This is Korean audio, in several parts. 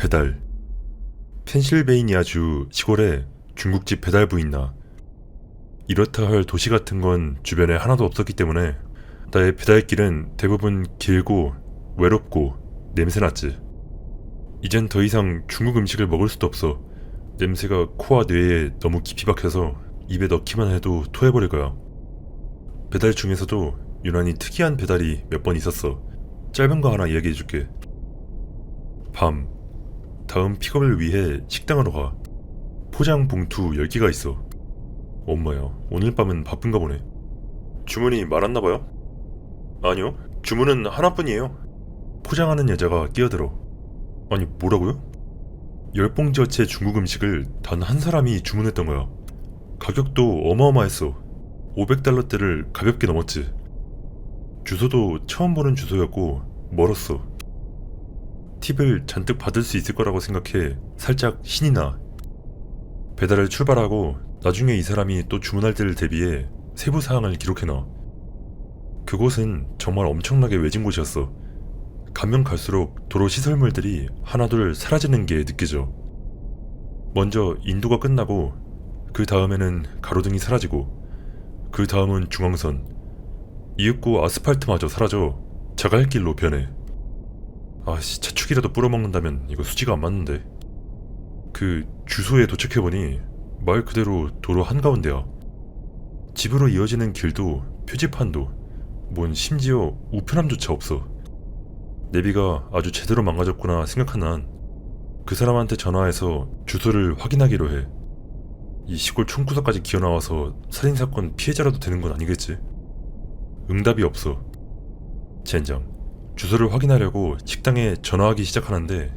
배달. 펜실베이니아주 시골에 중국집 배달부 있나. 이렇다 할 도시 같은 건 주변에 하나도 없었기 때문에 나의 배달길은 대부분 길고 외롭고 냄새났지. 이젠 더 이상 중국 음식을 먹을 수도 없어. 냄새가 코와 뇌에 너무 깊이 박혀서 입에 넣기만 해도 토해버릴 거야. 배달 중에서도 유난히 특이한 배달이 몇 번 있었어. 짧은 거 하나 이야기해줄게. 밤, 다음 픽업을 위해 식당으로 가. 포장 봉투 10개가 있어. 엄마야, 오늘 밤은 바쁜가 보네. 주문이 많았나봐요? 아니요, 주문은 하나뿐이에요. 포장하는 여자가 끼어들어. 아니, 뭐라고요? 10봉지어치 중국 음식을 단 한 사람이 주문했던 거야. 가격도 어마어마했어. 500달러대를 가볍게 넘었지. 주소도 처음 보는 주소였고 멀었어. 팁을 잔뜩 받을 수 있을 거라고 생각해 살짝 신이 나. 배달을 출발하고 나중에 이 사람이 또 주문할 때를 대비해 세부 사항을 기록해놔. 그곳은 정말 엄청나게 외진 곳이었어. 가면 갈수록 도로 시설물들이 하나둘 사라지는 게 느껴져. 먼저 인도가 끝나고 그 다음에는 가로등이 사라지고 그 다음은 중앙선, 이윽고 아스팔트마저 사라져 자갈길로 변해. 아씨, 차축이라도 뿌려먹는다면 이거 수지가 안 맞는데. 그 주소에 도착해보니 말 그대로 도로 한가운데야. 집으로 이어지는 길도 표지판도 뭔 심지어 우편함조차 없어. 내비가 아주 제대로 망가졌구나 생각한 난 그 사람한테 전화해서 주소를 확인하기로 해. 이 시골 총구석까지 기어나와서 살인사건 피해자라도 되는 건 아니겠지? 응답이 없어. 젠장. 주소를 확인하려고 식당에 전화하기 시작하는데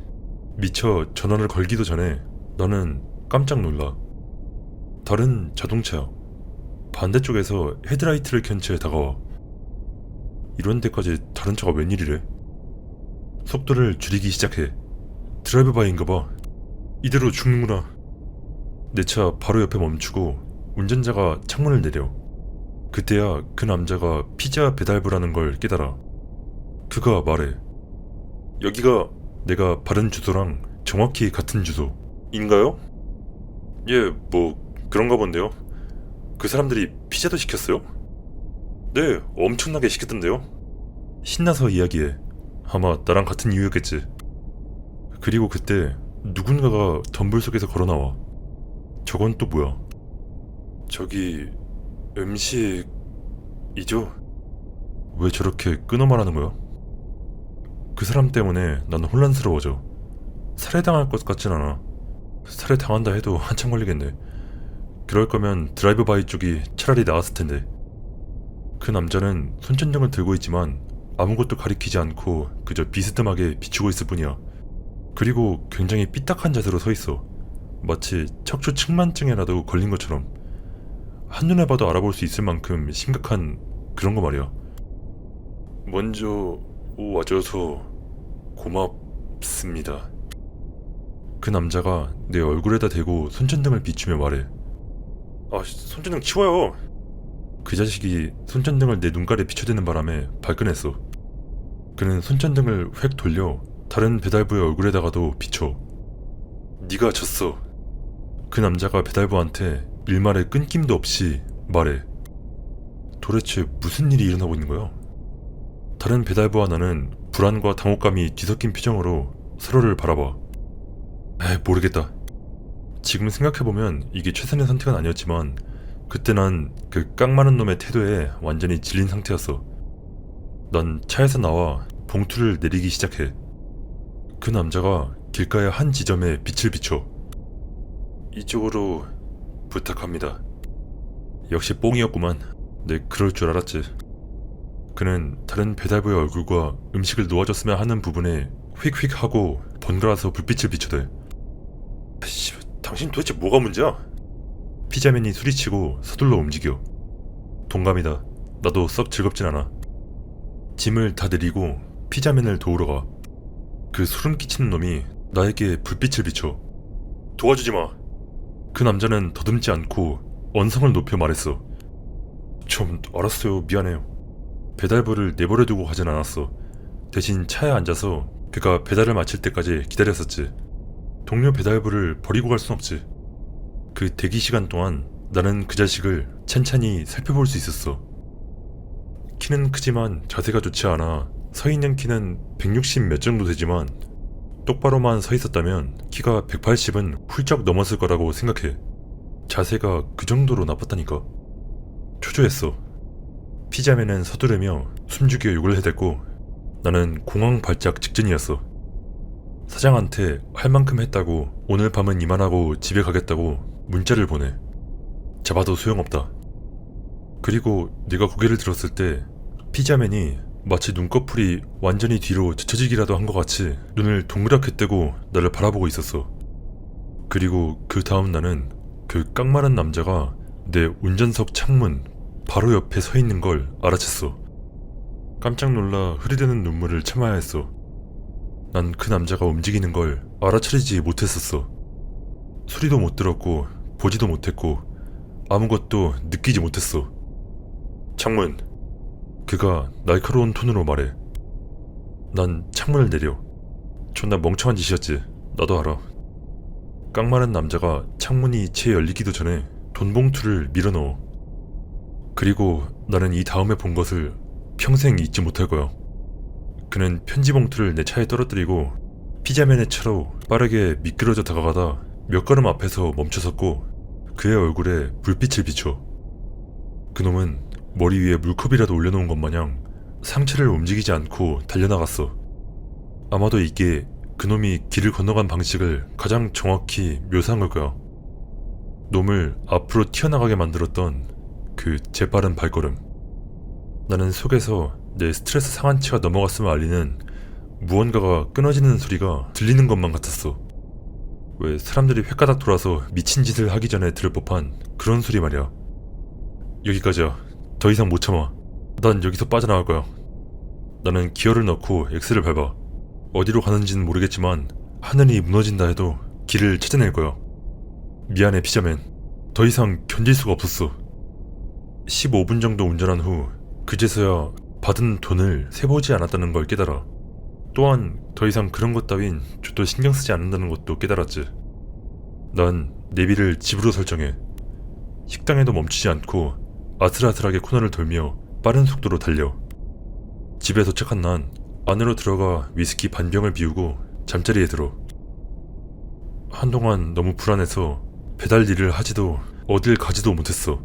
미처 전화를 걸기도 전에 나는 깜짝 놀라. 다른 자동차야. 반대쪽에서 헤드라이트를 켠 채 다가와. 이런 데까지 다른 차가 웬일이래? 속도를 줄이기 시작해. 드라이브 바이인가봐. 이대로 죽는구나. 내 차 바로 옆에 멈추고 운전자가 창문을 내려. 그때야 그 남자가 피자 배달부라는 걸 깨달아. 그가 말해. 여기가 내가 바른 주소랑 정확히 같은 주소인가요? 예, 뭐 그런가 본데요. 그 사람들이 피자도 시켰어요? 네, 엄청나게 시켰던데요. 신나서 이야기해. 아마 나랑 같은 이유였겠지. 그리고 그때 누군가가 덤불 속에서 걸어나와. 저건 또 뭐야? 저기 음식이죠? 왜 저렇게 끊어 말하는 거야? 그 사람 때문에 난 혼란스러워져. 살해당할 것 같진 않아. 살해당한다 해도 한참 걸리겠네. 그럴 거면 드라이브 바이 쪽이 차라리 나았을 텐데. 그 남자는 손전등을 들고 있지만 아무것도 가리키지 않고 그저 비스듬하게 비추고 있을 뿐이야. 그리고 굉장히 삐딱한 자세로 서 있어. 마치 척추 측만증에라도 걸린 것처럼. 한눈에 봐도 알아볼 수 있을 만큼 심각한 그런 거 말이야. 먼저 와줘서 고맙습니다. 그 남자가 내 얼굴에다 대고 손전등을 비추며 말해. 아, 손전등 치워요. 그 자식이 손전등을 내 눈깔에 비춰대는 바람에 발끈했어. 그는 손전등을 획 돌려 다른 배달부의 얼굴에다가도 비춰. 네가 졌어. 그 남자가 배달부한테 일말의 끊김도 없이 말해. 도대체 무슨 일이 일어나고 있는 거야? 다른 배달부와 나는 불안과 당혹감이 뒤섞인 표정으로 서로를 바라봐. 모르겠다. 지금 생각해보면 이게 최선의 선택은 아니었지만 그때 난 그 깡마른 놈의 태도에 완전히 질린 상태였어. 난 차에서 나와 봉투를 내리기 시작해. 그 남자가 길가의 한 지점에 빛을 비춰. 이쪽으로 부탁합니다. 역시 뽕이었구만. 내 그럴 줄 알았지. 그는 다른 배달부의 얼굴과 음식을 놓아줬으면 하는 부분에 휙휙 하고 번갈아서 불빛을 비춰대. 아이씨, 당신 도대체 뭐가 문제야? 피자맨이 소리치고 서둘러 움직여. 동감이다. 나도 썩 즐겁진 않아. 짐을 다 내리고 피자맨을 도우러 가. 그 소름 끼치는 놈이 나에게 불빛을 비춰. 도와주지 마. 그 남자는 더듬지 않고 언성을 높여 말했어. 좀 알았어요. 미안해요. 배달부를 내버려두고 가진 않았어. 대신 차에 앉아서 그가 배달을 마칠 때까지 기다렸었지. 동료 배달부를 버리고 갈 순 없지. 그 대기 시간 동안 나는 그 자식을 찬찬히 살펴볼 수 있었어. 키는 크지만 자세가 좋지 않아 서 있는 키는 160 몇 정도 되지만 똑바로만 서 있었다면 키가 180은 훌쩍 넘었을 거라고 생각해. 자세가 그 정도로 나빴다니까. 초조했어. 피자맨은 서두르며 숨죽여 욕을 해댔고 나는 공황 발작 직전이었어. 사장한테 할 만큼 했다고 오늘 밤은 이만하고 집에 가겠다고 문자를 보내. 잡아도 소용없다. 그리고 내가 고개를 들었을 때 피자맨이 마치 눈꺼풀이 완전히 뒤로 젖혀지기라도 한 것 같이 눈을 동그랗게 뜨고 나를 바라보고 있었어. 그리고 그 다음 나는 그 깡마른 남자가 내 운전석 창문 바로 옆에 서 있는 걸 알아챘어. 깜짝 놀라 흐르려는 눈물을 참아야 했어. 난 그 남자가 움직이는 걸 알아차리지 못했었어. 소리도 못 들었고 보지도 못했고 아무것도 느끼지 못했어. 창문. 그가 날카로운 톤으로 말해. 난 창문을 내려. 존나 멍청한 짓이었지. 나도 알아. 깡마른 남자가 창문이 채 열리기도 전에 돈 봉투를 밀어넣어. 그리고 나는 이 다음에 본 것을 평생 잊지 못할 거야. 그는 편지 봉투를 내 차에 떨어뜨리고 피자맨의 차로 빠르게 미끄러져 다가가다 몇 걸음 앞에서 멈춰섰고 그의 얼굴에 불빛을 비춰. 그놈은 머리 위에 물컵이라도 올려놓은 것 마냥 상체를 움직이지 않고 달려나갔어. 아마도 이게 그놈이 길을 건너간 방식을 가장 정확히 묘사한 걸 거야. 놈을 앞으로 튀어나가게 만들었던 그 재빠른 발걸음. 나는 속에서 내 스트레스 상한치가 넘어갔음을 알리는 무언가가 끊어지는 소리가 들리는 것만 같았어. 왜 사람들이 횟가닥 돌아서 미친 짓을 하기 전에 들을 법한 그런 소리 말이야. 여기까지야. 더 이상 못 참아. 난 여기서 빠져나갈 거야. 나는 기어를 넣고 엑셀을 밟아. 어디로 가는지는 모르겠지만 하늘이 무너진다 해도 길을 찾아낼 거야. 미안해 피자맨. 더 이상 견딜 수가 없었어. 15분 정도 운전한 후 그제서야 받은 돈을 세보지 않았다는 걸 깨달아. 또한 더 이상 그런 것 따윈 저도 신경 쓰지 않는다는 것도 깨달았지. 난 내비를 집으로 설정해. 식당에도 멈추지 않고 아슬아슬하게 코너를 돌며 빠른 속도로 달려. 집에 도착한 난 안으로 들어가 위스키 반 병을 비우고 잠자리에 들어. 한동안 너무 불안해서 배달 일을 하지도 어딜 가지도 못했어.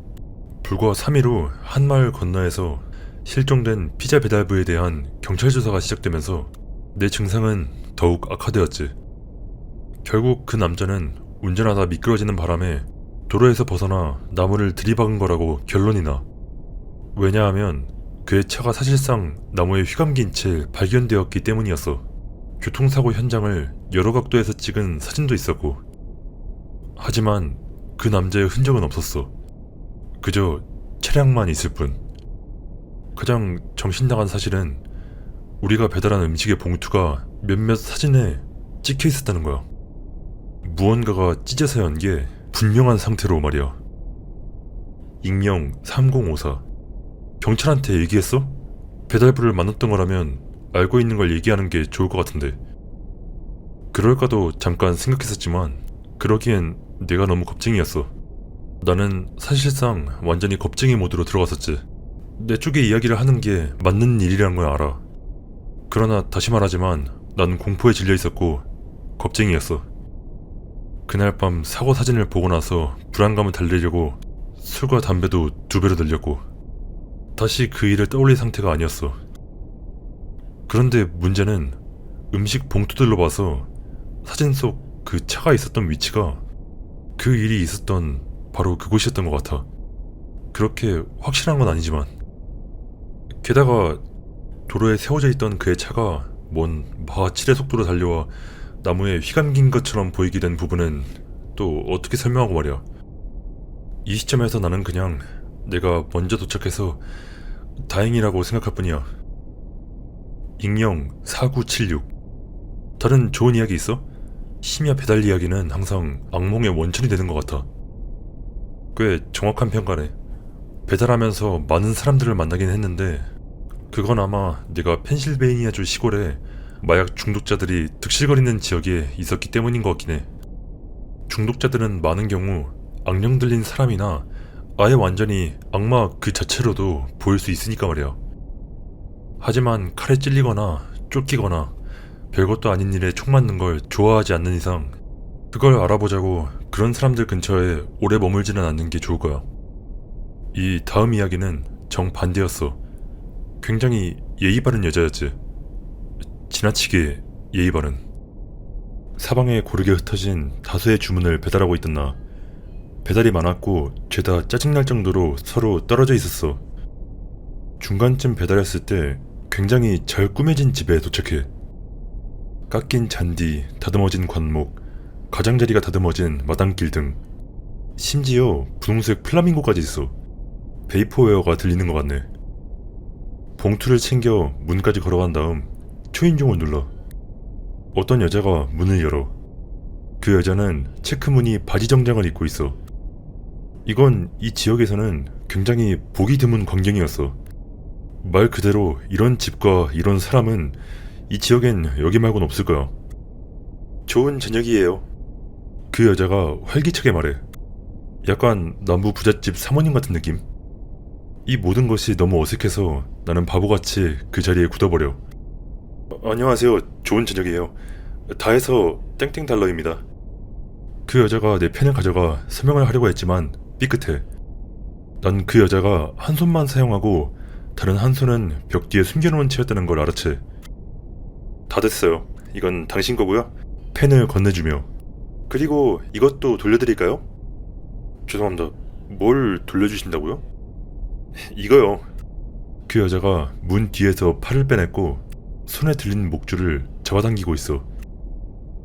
불과 3일 후 한 마을 건너에서 실종된 피자 배달부에 대한 경찰 조사가 시작되면서 내 증상은 더욱 악화되었지. 결국 그 남자는 운전하다 미끄러지는 바람에 도로에서 벗어나 나무를 들이박은 거라고 결론이 나. 왜냐하면 그의 차가 사실상 나무에 휘감긴 채 발견되었기 때문이었어. 교통사고 현장을 여러 각도에서 찍은 사진도 있었고. 하지만 그 남자의 흔적은 없었어. 그저 차량만 있을 뿐. 가장 정신 나간 사실은 우리가 배달한 음식의 봉투가 몇몇 사진에 찍혀 있었다는 거야. 무언가가 찢어서 연 게 분명한 상태로 말이야. 익명 3054. 경찰한테 얘기했어? 배달부를 만났던 거라면 알고 있는 걸 얘기하는 게 좋을 것 같은데. 그럴까도 잠깐 생각했었지만 그러기엔 내가 너무 겁쟁이였어. 나는 사실상 완전히 겁쟁이 모드로 들어갔었지. 내 쪽에 이야기를 하는 게 맞는 일이란 걸 알아. 그러나 다시 말하지만 난 공포에 질려 있었고 겁쟁이였어. 그날 밤 사고 사진을 보고 나서 불안감을 달래려고 술과 담배도 2배로 늘렸고 다시 그 일을 떠올릴 상태가 아니었어. 그런데 문제는 음식 봉투들로 봐서 사진 속 그 차가 있었던 위치가 그 일이 있었던 바로 그곳이었던 것 같아. 그렇게 확실한 건 아니지만. 게다가 도로에 세워져 있던 그의 차가 먼 마하 7의 속도로 달려와 나무에 휘감긴 것처럼 보이게 된 부분은 또 어떻게 설명하고 말이야. 이 시점에서 나는 그냥 내가 먼저 도착해서 다행이라고 생각할 뿐이야. 익명 4976. 다른 좋은 이야기 있어? 심야 배달 이야기는 항상 악몽의 원천이 되는 것 같아. 꽤 정확한 평가네. 배달하면서 많은 사람들을 만나긴 했는데 그건 아마 내가 펜실베이니아주 시골에 마약 중독자들이 득실거리는 지역에 있었기 때문인 것 같긴 해. 중독자들은 많은 경우 악령 들린 사람이나 아예 완전히 악마 그 자체로도 보일 수 있으니까 말이야. 하지만 칼에 찔리거나 쫓기거나 별것도 아닌 일에 총 맞는 걸 좋아하지 않는 이상 그걸 알아보자고 그런 사람들 근처에 오래 머물지는 않는 게 좋을 거야. 이 다음 이야기는 정반대였어. 굉장히 예의 바른 여자였지. 지나치게 예의 바른. 사방에 고르게 흩어진 다수의 주문을 배달하고 있던 나. 배달이 많았고 죄다 짜증날 정도로 서로 떨어져 있었어. 중간쯤 배달했을 때 굉장히 잘 꾸며진 집에 도착해. 깎인 잔디, 다듬어진 관목, 가장자리가 다듬어진 마당길 등 심지어 분홍색 플라밍고까지 있어. 베이퍼웨어가 들리는 것 같네. 봉투를 챙겨 문까지 걸어간 다음 초인종을 눌러. 어떤 여자가 문을 열어. 그 여자는 체크무늬 바지 정장을 입고 있어. 이건 이 지역에서는 굉장히 보기 드문 광경이었어. 말 그대로 이런 집과 이런 사람은 이 지역엔 여기 말곤 없을 거야. 좋은 저녁이에요. 그 여자가 활기차게 말해. 약간 남부 부잣집 사모님 같은 느낌? 이 모든 것이 너무 어색해서 나는 바보같이 그 자리에 굳어버려. 안녕하세요. 좋은 저녁이에요. 다해서 땡땡 달러입니다. 그 여자가 내 펜을 가져가 설명을 하려고 했지만 삐끗해. 난 그 여자가 한 손만 사용하고 다른 한 손은 벽 뒤에 숨겨놓은 채였다는 걸 알아채. 다 됐어요. 이건 당신 거고요. 펜을 건네주며. 그리고 이것도 돌려드릴까요? 죄송합니다. 뭘 돌려주신다고요? 이거요. 그 여자가 문 뒤에서 팔을 빼냈고 손에 들린 목줄을 잡아당기고 있어.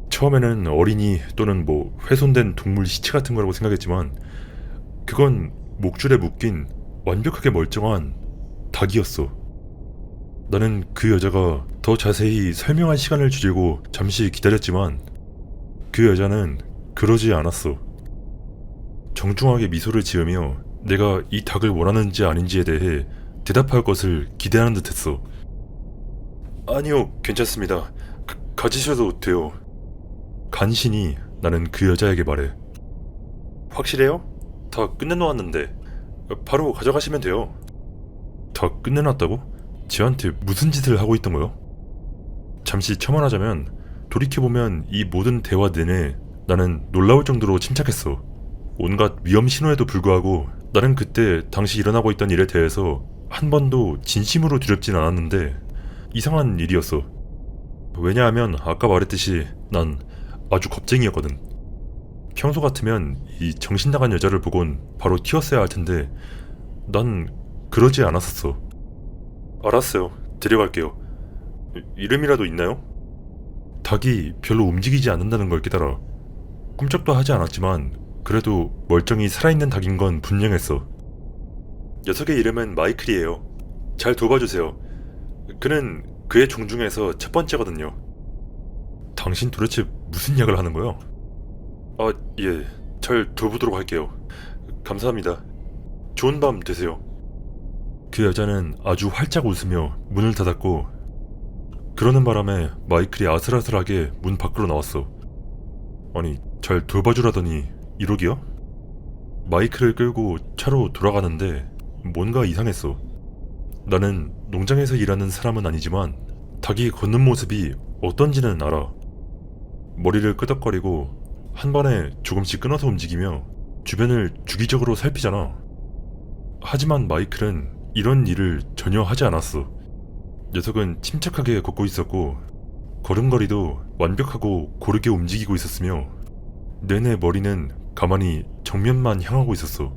처음에는 어린이 또는 훼손된 동물 시체 같은 거라고 생각했지만 그건 목줄에 묶인 완벽하게 멀쩡한 닭이었어. 나는 그 여자가 더 자세히 설명할 시간을 주려고 잠시 기다렸지만 그 여자는 그러지 않았어. 정중하게 미소를 지으며 내가 이 닭을 원하는지 아닌지에 대해 대답할 것을 기대하는 듯 했어. 아니요, 괜찮습니다. 가지셔도 돼요. 간신히 나는 그 여자에게 말해. 확실해요? 다 끝내놓았는데 바로 가져가시면 돼요. 다 끝내놨다고? 쟤한테 무슨 짓을 하고 있던 거요? 잠시 첨언하자면 돌이켜보면 이 모든 대화 내내 나는 놀라울 정도로 침착했어. 온갖 위험 신호에도 불구하고 나는 그때 당시 일어나고 있던 일에 대해서 한 번도 진심으로 두렵진 않았는데 이상한 일이었어. 왜냐하면 아까 말했듯이 난 아주 겁쟁이였거든. 평소 같으면 이 정신 나간 여자를 보곤 바로 튀었어야 할 텐데 난 그러지 않았었어. 알았어요. 데려갈게요. 이름이라도 있나요? 닭이 별로 움직이지 않는다는 걸 깨달아. 꿈쩍도 하지 않았지만 그래도 멀쩡히 살아있는 닭인 건 분명했어. 녀석의 이름은 마이클이에요. 잘 돌봐주세요. 그는 그의 종 중에서 첫 번째거든요. 당신 도대체 무슨 약을 하는 거야? 예. 잘 돌보도록 할게요. 감사합니다. 좋은 밤 되세요. 그 여자는 아주 활짝 웃으며 문을 닫았고 그러는 바람에 마이클이 아슬아슬하게 문 밖으로 나왔어. 아니, 잘 돌봐주라더니 이러기야? 마이클을 끌고 차로 돌아가는데 뭔가 이상했어. 나는 농장에서 일하는 사람은 아니지만 닭이 걷는 모습이 어떤지는 알아. 머리를 끄덕거리고 한 번에 조금씩 끊어서 움직이며 주변을 주기적으로 살피잖아. 하지만 마이클은 이런 일을 전혀 하지 않았어. 녀석은 침착하게 걷고 있었고 걸음걸이도 완벽하고 고르게 움직이고 있었으며 내내 머리는 가만히 정면만 향하고 있었어.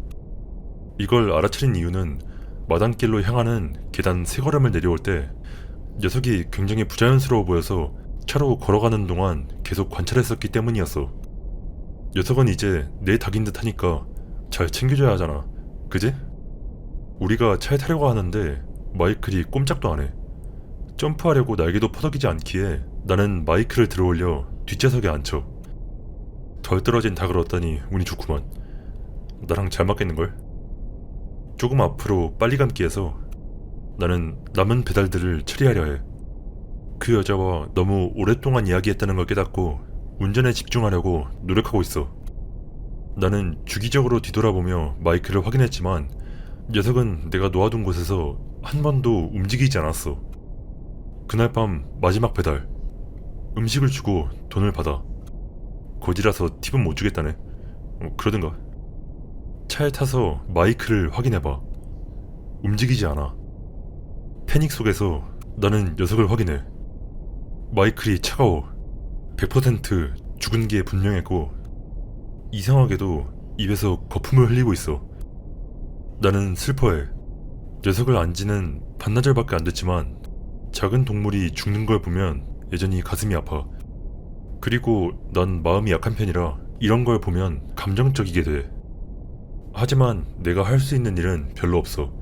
이걸 알아차린 이유는 마당길로 향하는 계단 세 걸음을 내려올 때 녀석이 굉장히 부자연스러워 보여서 차로 걸어가는 동안 계속 관찰했었기 때문이었어. 녀석은 이제 내 닭인 듯 하니까 잘 챙겨줘야 하잖아. 그지? 우리가 차에 타려고 하는데 마이클이 꼼짝도 안 해. 점프하려고 날개도 퍼덕이지 않기에 나는 마이클을 들어올려 뒷좌석에 앉혀. 덜 떨어진 닭을 얻다니 운이 좋구만. 나랑 잘 맞겠는걸? 조금 앞으로 빨리 감기해서 나는 남은 배달들을 처리하려 해. 그 여자와 너무 오랫동안 이야기했다는 걸 깨닫고 운전에 집중하려고 노력하고 있어. 나는 주기적으로 뒤돌아보며 마이크를 확인했지만 녀석은 내가 놓아둔 곳에서 한 번도 움직이지 않았어. 그날 밤 마지막 배달. 음식을 주고 돈을 받아. 거지라서 팁은 못 주겠다네. 그러든가. 차에 타서 마이크를 확인해봐. 움직이지 않아. 패닉 속에서 나는 녀석을 확인해. 마이클이 차가워. 100% 죽은 게 분명했고 이상하게도 입에서 거품을 흘리고 있어. 나는 슬퍼해. 녀석을 안 지는 반나절밖에 안 됐지만 작은 동물이 죽는 걸 보면 여전히 가슴이 아파. 그리고 난 마음이 약한 편이라 이런 걸 보면 감정적이게 돼. 하지만 내가 할 수 있는 일은 별로 없어.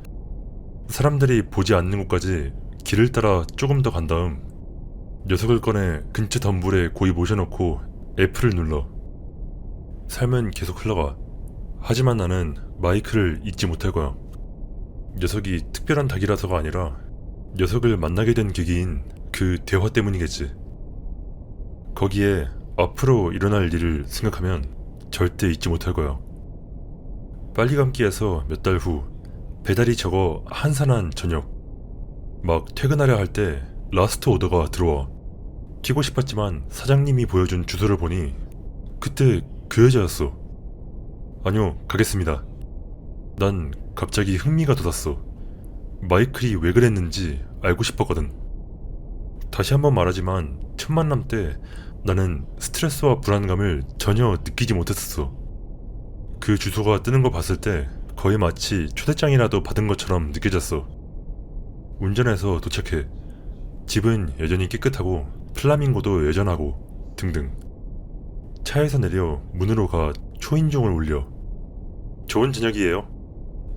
사람들이 보지 않는 곳까지 길을 따라 조금 더 간 다음 녀석을 꺼내 근처 덤불에 고이 모셔놓고 F를 눌러. 삶은 계속 흘러가. 하지만 나는 마이크를 잊지 못할 거야. 녀석이 특별한 닭이라서가 아니라 녀석을 만나게 된 계기인 그 대화 때문이겠지. 거기에 앞으로 일어날 일을 생각하면 절대 잊지 못할 거야. 빨리 감기에서 몇 달 후 배달이 적어 한산한 저녁. 막 퇴근하려 할 때 라스트 오더가 들어와. 튀고 싶었지만 사장님이 보여준 주소를 보니 그때 그 여자였어. 아니요, 가겠습니다. 난 갑자기 흥미가 돋았어. 마이클이 왜 그랬는지 알고 싶었거든. 다시 한번 말하지만 첫 만남 때 나는 스트레스와 불안감을 전혀 느끼지 못했었어. 그 주소가 뜨는 거 봤을 때 거의 마치 초대장이라도 받은 것처럼 느껴졌어. 운전해서 도착해. 집은 여전히 깨끗하고 플라밍고도 여전하고 등등. 차에서 내려 문으로 가 초인종을 울려. 좋은 저녁이에요.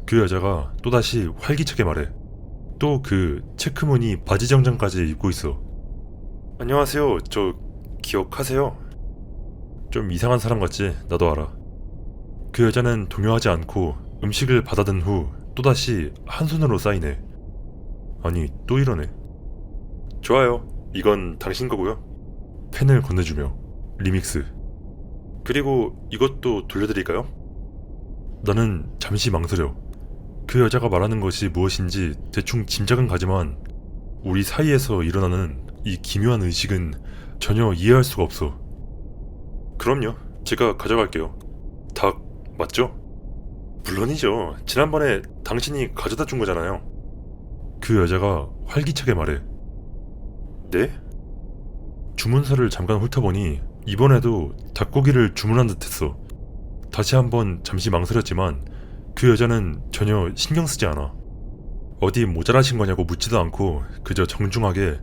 그 여자가 또다시 활기차게 말해. 또 그 체크무늬 바지 정장까지 입고 있어. 안녕하세요. 저 기억하세요? 좀 이상한 사람 같지? 나도 알아. 그 여자는 동요하지 않고 음식을 받아든 후 또다시 한 손으로 사인해. 아니, 또 이러네. 좋아요. 이건 당신 거고요. 펜을 건네주며. 리믹스. 그리고 이것도 돌려드릴까요? 나는 잠시 망설여. 그 여자가 말하는 것이 무엇인지 대충 짐작은 가지만 우리 사이에서 일어나는 이 기묘한 의식은 전혀 이해할 수가 없어. 그럼요. 제가 가져갈게요. 닭 맞죠? 물론이죠. 지난번에 당신이 가져다 준 거잖아요. 그 여자가 활기차게 말해. 네? 주문서를 잠깐 훑어보니 이번에도 닭고기를 주문한 듯했어. 다시 한번 잠시 망설였지만 그 여자는 전혀 신경 쓰지 않아. 어디 모자라신 거냐고 묻지도 않고 그저 정중하게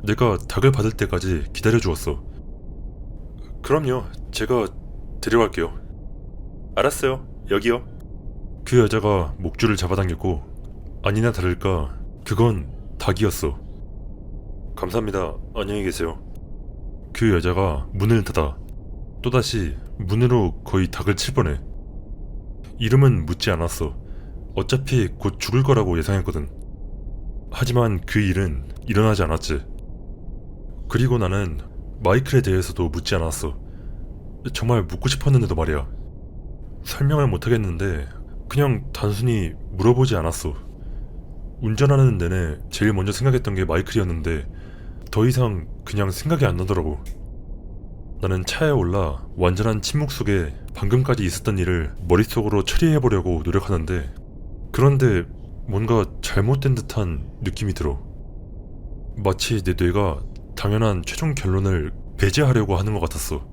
내가 닭을 받을 때까지 기다려주었어. 그럼요. 제가 데려갈게요. 알았어요. 여기요. 그 여자가 목줄을 잡아당겼고 아니나 다를까 그건 닭이었어. 감사합니다. 안녕히 계세요. 그 여자가 문을 닫아 또다시 문으로 거의 닭을 칠 뻔해. 이름은 묻지 않았어. 어차피 곧 죽을 거라고 예상했거든. 하지만 그 일은 일어나지 않았지. 그리고 나는 마이클에 대해서도 묻지 않았어. 정말 묻고 싶었는데도 말이야. 설명을 못하겠는데 그냥 단순히 물어보지 않았어. 운전하는 내내 제일 먼저 생각했던 게 마이클이었는데 더 이상 그냥 생각이 안 나더라고. 나는 차에 올라 완전한 침묵 속에 방금까지 있었던 일을 머릿속으로 처리해보려고 노력하는데 그런데 뭔가 잘못된 듯한 느낌이 들어. 마치 내 뇌가 당연한 최종 결론을 배제하려고 하는 것 같았어.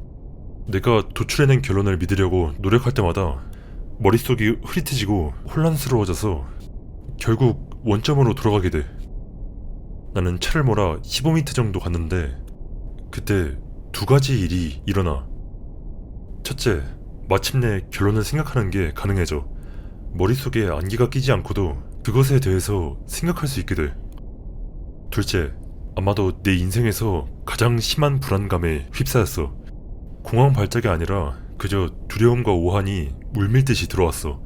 내가 도출해낸 결론을 믿으려고 노력할 때마다 머릿속이 흐릿해지고 혼란스러워져서 결국 원점으로 돌아가게 돼. 나는 차를 몰아 15m 정도 갔는데 그때 두 가지 일이 일어나. 첫째, 마침내 결론을 생각하는 게 가능해져. 머릿속에 안개가 끼지 않고도 그것에 대해서 생각할 수 있게 돼. 둘째, 아마도 내 인생에서 가장 심한 불안감에 휩싸였어. 공황 발작이 아니라 그저 두려움과 오한이 물밀듯이 들어왔어.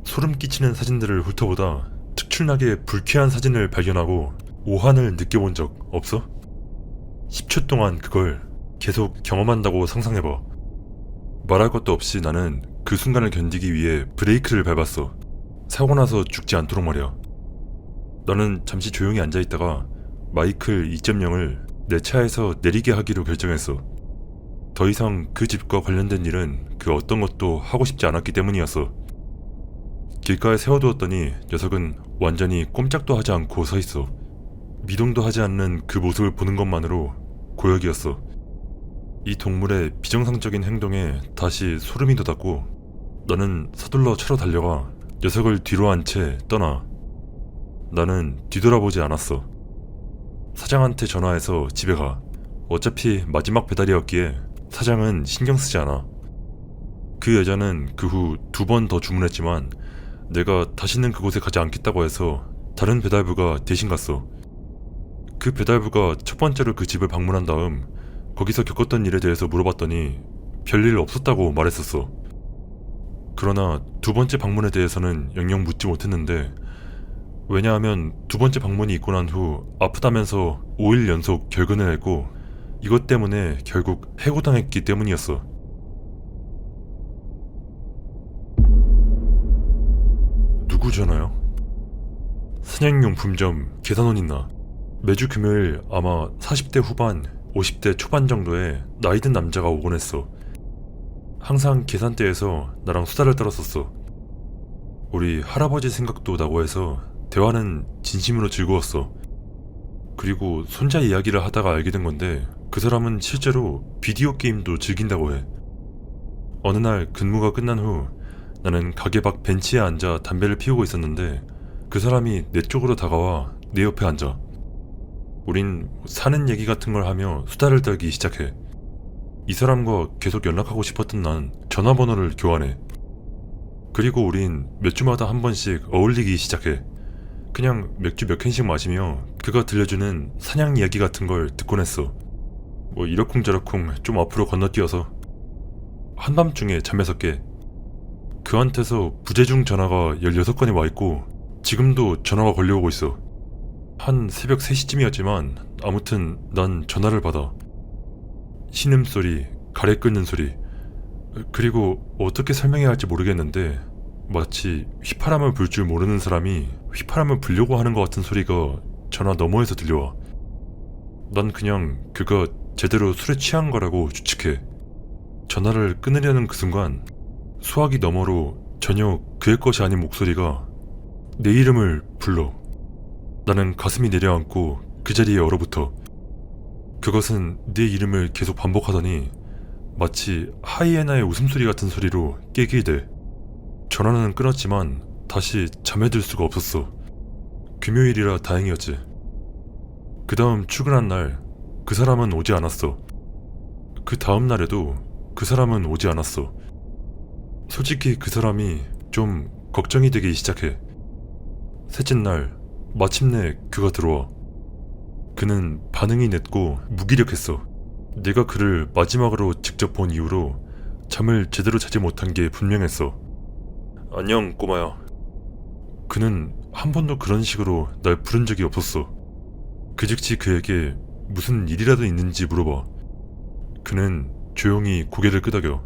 소름 끼치는 사진들을 훑어보다 특출나게 불쾌한 사진을 발견하고 오한을 느껴본 적 없어? 10초 동안 그걸 계속 경험한다고 상상해봐. 말할 것도 없이 나는 그 순간을 견디기 위해 브레이크를 밟았어. 사고 나서 죽지 않도록 말이야. 나는 잠시 조용히 앉아있다가 마이클 2.0을 내 차에서 내리게 하기로 결정했어. 더 이상 그 집과 관련된 일은 그 어떤 것도 하고 싶지 않았기 때문이었어. 길가에 세워두었더니 녀석은 완전히 꼼짝도 하지 않고 서있어. 미동도 하지 않는 그 모습을 보는 것만으로 고역이었어. 이 동물의 비정상적인 행동에 다시 소름이 돋았고 나는 서둘러 차로 달려가 녀석을 뒤로 한 채 떠나. 나는 뒤돌아보지 않았어. 사장한테 전화해서 집에 가. 어차피 마지막 배달이었기에 사장은 신경 쓰지 않아. 그 여자는 그 후 2번 더 주문했지만 내가 다시는 그곳에 가지 않겠다고 해서 다른 배달부가 대신 갔어. 그 배달부가 첫 번째로 그 집을 방문한 다음 거기서 겪었던 일에 대해서 물어봤더니 별일 없었다고 말했었어. 그러나 2번째 방문에 대해서는 영영 묻지 못했는데, 왜냐하면 2번째 방문이 있고 난 후 아프다면서 5일 연속 결근을 했고 이것 때문에 결국 해고당했기 때문이었어. 누구 전화요? 사냥용품점 계산원 있나? 매주 금요일 아마 40대 후반, 50대 초반 정도의 나이든 남자가 오곤 했어. 항상 계산대에서 나랑 수다를 떨었었어. 우리 할아버지 생각도 나고 해서 대화는 진심으로 즐거웠어. 그리고 손자 이야기를 하다가 알게 된 건데 그 사람은 실제로 비디오 게임도 즐긴다고 해. 어느 날 근무가 끝난 후 나는 가게 밖 벤치에 앉아 담배를 피우고 있었는데 그 사람이 내 쪽으로 다가와 내 옆에 앉아. 우린 사는 얘기 같은 걸 하며 수다를 떨기 시작해. 이 사람과 계속 연락하고 싶었던 난 전화번호를 교환해. 그리고 우린 몇 주마다 한 번씩 어울리기 시작해. 그냥 맥주 몇 캔씩 마시며 그가 들려주는 사냥 이야기 같은 걸 듣곤 했어. 뭐 이러쿵저러쿵 좀 앞으로 건너뛰어서 한밤중에 잠에서 깨. 그한테서 부재중 전화가 16건이 와있고 지금도 전화가 걸려오고 있어. 한 새벽 3시쯤이었지만 아무튼 난 전화를 받아. 신음소리, 가래 끓는 소리, 그리고 어떻게 설명해야 할지 모르겠는데 마치 휘파람을 불 줄 모르는 사람이 휘파람을 불려고 하는 것 같은 소리가 전화 너머에서 들려와. 난 그냥 그가 제대로 술에 취한 거라고 추측해. 전화를 끊으려는 그 순간 수화기 너머로 전혀 그의 것이 아닌 목소리가 내 이름을 불러. 나는 가슴이 내려앉고 그 자리에 얼어붙어. 그것은 내 이름을 계속 반복하더니 마치 하이에나의 웃음소리 같은 소리로 깨게 돼. 전화는 끊었지만 다시 잠에 들 수가 없었어. 금요일이라 다행이었지. 그 다음 출근한 날 그 사람은 오지 않았어. 그 다음 날에도 그 사람은 오지 않았어. 솔직히 그 사람이 좀 걱정이 되기 시작해. 셋째 날 마침내 그가 들어와. 그는 반응이 늦고 무기력했어. 내가 그를 마지막으로 직접 본 이후로 잠을 제대로 자지 못한 게 분명했어. 안녕 꼬마야. 그는 한 번도 그런 식으로 날 부른 적이 없었어. 그 즉시 그에게 무슨 일이라도 있는지 물어봐. 그는 조용히 고개를 끄덕여.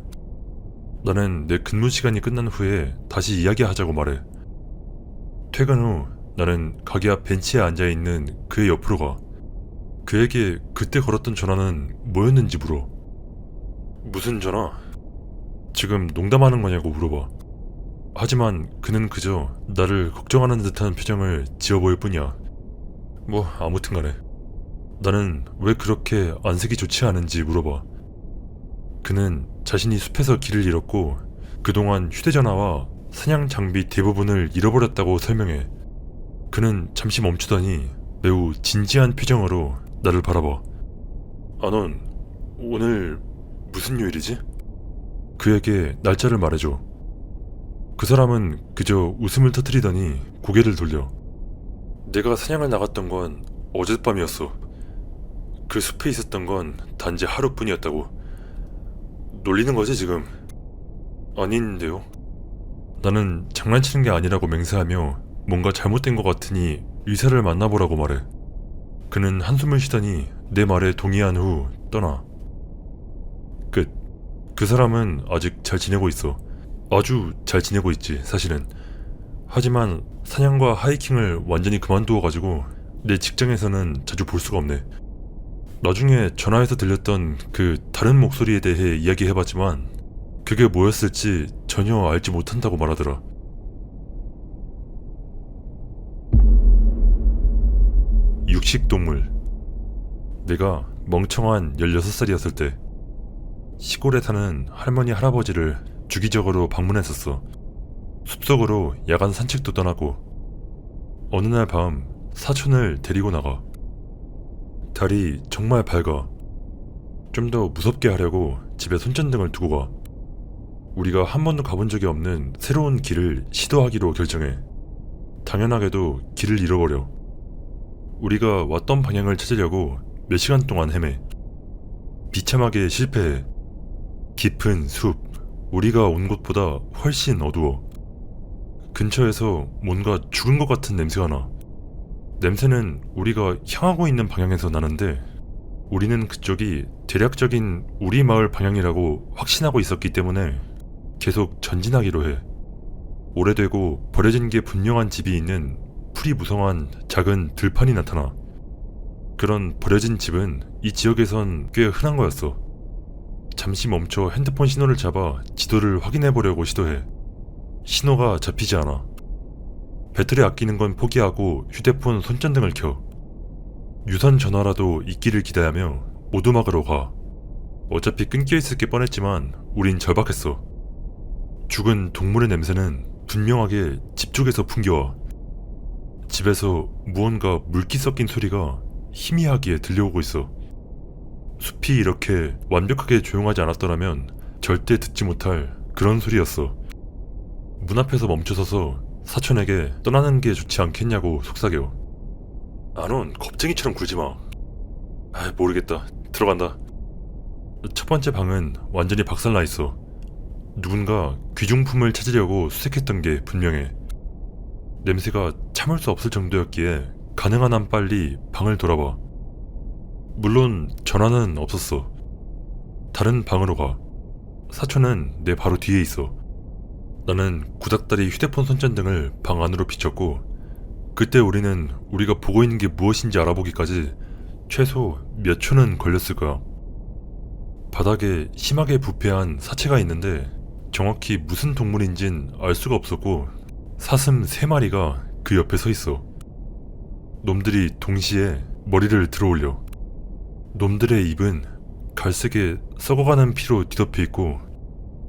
나는 내 근무 시간이 끝난 후에 다시 이야기하자고 말해. 퇴근 후 나는 가게 앞 벤치에 앉아있는 그의 옆으로 가. 그에게 그때 걸었던 전화는 뭐였는지 물어. 무슨 전화? 지금 농담하는 거냐고 물어봐. 하지만 그는 그저 나를 걱정하는 듯한 표정을 지어 보일 뿐이야. 뭐 아무튼 간에 나는 왜 그렇게 안색이 좋지 않은지 물어봐. 그는 자신이 숲에서 길을 잃었고 그동안 휴대전화와 사냥 장비 대부분을 잃어버렸다고 설명해. 그는 잠시 멈추더니 매우 진지한 표정으로 나를 바라봐. 넌 오늘 무슨 요일이지? 그에게 날짜를 말해줘. 그 사람은 그저 웃음을 터뜨리더니 고개를 돌려. 내가 사냥을 나갔던 건 어젯밤이었어. 그 숲에 있었던 건 단지 하루뿐이었다고. 놀리는 거지 지금? 아닌데요? 나는 장난치는 게 아니라고 맹세하며 뭔가 잘못된 것 같으니 의사를 만나보라고 말해. 그는 한숨을 쉬더니 내 말에 동의한 후 떠나. 끝. 그 사람은 아직 잘 지내고 있어. 아주 잘 지내고 있지, 사실은. 하지만 사냥과 하이킹을 완전히 그만두어가지고 내 직장에서는 자주 볼 수가 없네. 나중에 전화해서 들렸던 그 다른 목소리에 대해 이야기해봤지만 그게 뭐였을지 전혀 알지 못한다고 말하더라. 육식동물. 내가 멍청한 16살이었을 때 시골에 사는 할머니 할아버지를 주기적으로 방문했었어. 숲속으로 야간 산책도 떠나고 어느 날 밤 사촌을 데리고 나가. 달이 정말 밝아. 좀 더 무섭게 하려고 집에 손전등을 두고 가. 우리가 한 번도 가본 적이 없는 새로운 길을 시도하기로 결정해. 당연하게도 길을 잃어버려. 우리가 왔던 방향을 찾으려고 몇 시간 동안 헤매. 비참하게 실패해. 깊은 숲, 우리가 온 곳보다 훨씬 어두워. 근처에서 뭔가 죽은 것 같은 냄새가 나. 냄새는 우리가 향하고 있는 방향에서 나는데 우리는 그쪽이 대략적인 우리 마을 방향이라고 확신하고 있었기 때문에 계속 전진하기로 해. 오래되고 버려진 게 분명한 집이 있는 풀이 무성한 작은 들판이 나타나. 그런 버려진 집은 이 지역에선 꽤 흔한 거였어. 잠시 멈춰 핸드폰 신호를 잡아 지도를 확인해보려고 시도해. 신호가 잡히지 않아. 배터리 아끼는 건 포기하고 휴대폰 손전등을 켜. 유선 전화라도 있기를 기대하며 오두막으로 가. 어차피 끊겨있을 게 뻔했지만 우린 절박했어. 죽은 동물의 냄새는 분명하게 집 쪽에서 풍겨와. 집에서 무언가 물기 섞인 소리가 희미하게 들려오고 있어. 숲이 이렇게 완벽하게 조용하지 않았더라면 절대 듣지 못할 그런 소리였어. 문 앞에서 멈춰서서 사촌에게 떠나는 게 좋지 않겠냐고 속삭여. 아넌 겁쟁이처럼 굴지마. 모르겠다. 들어간다. 첫 번째 방은 완전히 박살나 있어. 누군가 귀중품을 찾으려고 수색했던 게 분명해. 냄새가 참을 수 없을 정도였기에 가능한 한 빨리 방을 돌아봐. 물론 전화는 없었어. 다른 방으로 가. 사촌은 내 바로 뒤에 있어. 나는 구닥다리 휴대폰 손전등을 방 안으로 비췄고 그때 우리는 우리가 보고 있는 게 무엇인지 알아보기까지 최소 몇 초는 걸렸을 거야. 바닥에 심하게 부패한 사체가 있는데 정확히 무슨 동물인진 알 수가 없었고 사슴 3마리가 그 옆에 서 있어. 놈들이 동시에 머리를 들어올려. 놈들의 입은 갈색에 썩어가는 피로 뒤덮여 있고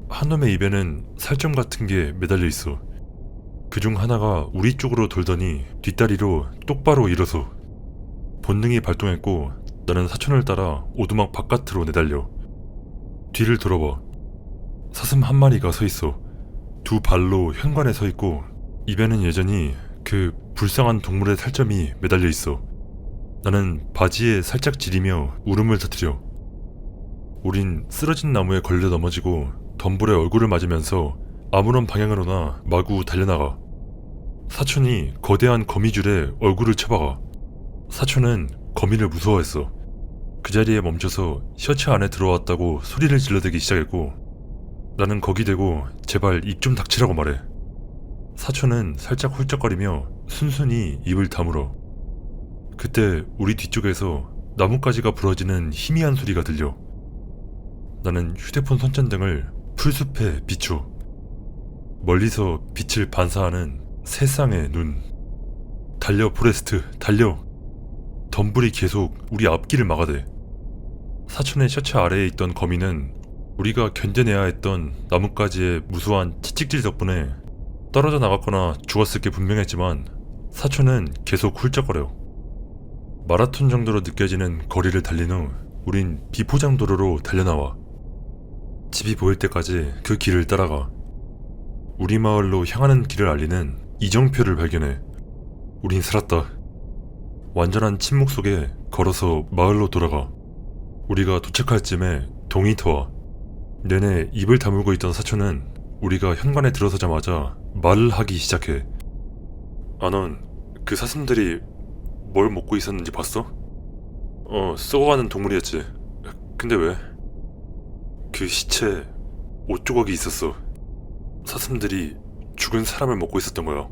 한 놈의 입에는 살점 같은 게 매달려 있어. 그중 하나가 우리 쪽으로 돌더니 뒷다리로 똑바로 일어서. 본능이 발동했고 나는 사촌을 따라 오두막 바깥으로 내달려. 뒤를 돌아봐. 사슴 1마리가 서 있어. 2발로 현관에 서 있고 입에는 여전히 그 불쌍한 동물의 살점이 매달려 있어. 나는 바지에 살짝 지리며 울음을 터뜨려. 우린 쓰러진 나무에 걸려 넘어지고 덤불에 얼굴을 맞으면서 아무런 방향으로나 마구 달려나가. 사촌이 거대한 거미줄에 얼굴을 쳐박아. 사촌은 거미를 무서워했어. 그 자리에 멈춰서 셔츠 안에 들어왔다고 소리를 질러대기 시작했고 나는 거기 대고 제발 입 좀 닥치라고 말해. 사촌은 살짝 훌쩍거리며 순순히 입을 다물어. 그때 우리 뒤쪽에서 나뭇가지가 부러지는 희미한 소리가 들려. 나는 휴대폰 손전등을 풀숲에 비춰. 멀리서 빛을 반사하는 새 쌍의 눈. 달려 포레스트, 달려. 덤불이 계속 우리 앞길을 막아대. 사촌의 셔츠 아래에 있던 거미는 우리가 견뎌내야 했던 나뭇가지의 무수한 채찍질 덕분에 떨어져 나갔거나 죽었을 게 분명했지만 사촌은 계속 훌쩍거려. 마라톤 정도로 느껴지는 거리를 달린 후 우린 비포장 도로로 달려나와. 집이 보일 때까지 그 길을 따라가. 우리 마을로 향하는 길을 알리는 이정표를 발견해. 우린 살았다. 완전한 침묵 속에 걸어서 마을로 돌아가. 우리가 도착할 쯤에 동이 터와. 내내 입을 다물고 있던 사촌은 우리가 현관에 들어서자마자 말을 하기 시작해. 넌 그 사슴들이 뭘 먹고 있었는지 봤어? 썩어가는 동물이었지. 근데 왜? 그 시체 옷 조각이 있었어. 사슴들이 죽은 사람을 먹고 있었던 거야.